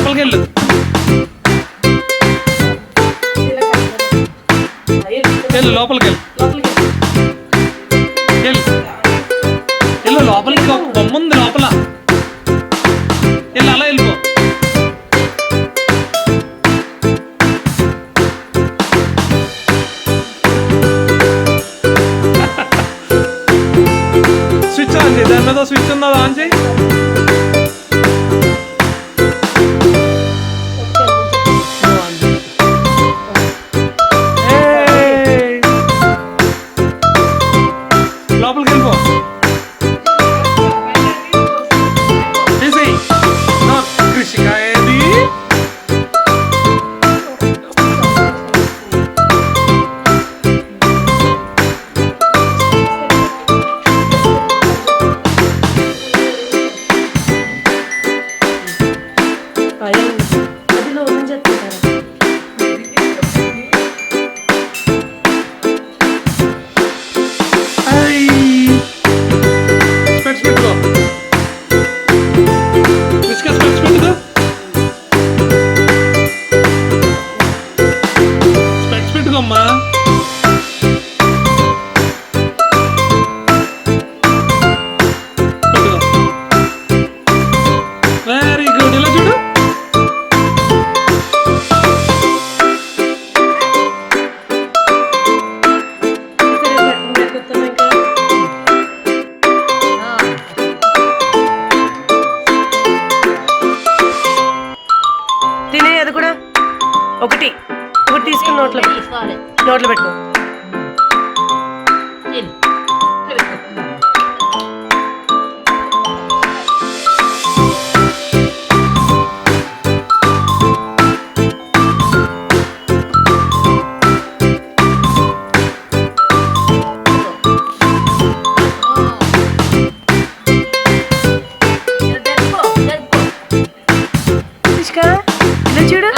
లోపలికి వెళ్ళు. వెళ్ళు లోపలికి వెళ్ళు. వెళ్ళు లోపలికి. ఒక బొమ్మ ఉంది లోపల. వెళ్ళు అలా వెళ్ళిపో. స్విచ్ ఆన్ చేయి. దాని మీద స్విచ్ ఉందా ఆన్ చేయి. లోపలికి వెళ్ళిపో. తీసేయి. కృషిక ఏది? Very good. ఇలా చూడు. తినే అది కూడా ఒకటి తీసుకుని నోట్లో పెట్టుకో. ఇలా చూడు.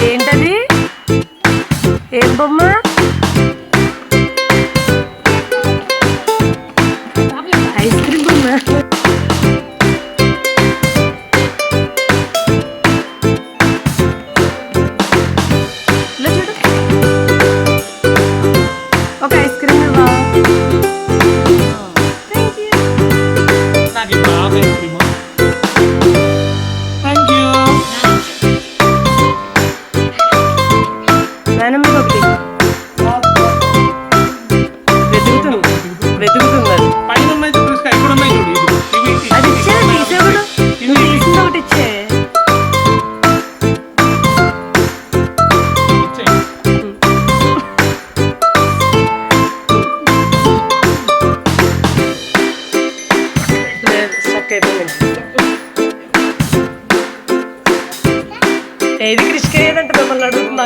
ఏంటది? ఏం బొమ్మ? ఐస్ క్రీమ్ బొమ్మ. ఇలా చూడు. ఒక ఐస్ క్రీమ్ ఇవ్వా? నాకు ఇప్పుడు of ice cream. Thank you. Madam మీద ఒకటి. వెతుకుతుంది అది. పైన ఉన్నాయి చూడు. ఎక్కడ ఉన్నాయి చూడు. అది ఇచ్చే తీసేవాడు. నువ్వు తీసింది ఒకటి ఇచ్చే. ఏది కృష్ణ ఏదంటే మిమ్మల్ని అడుగుతుంది.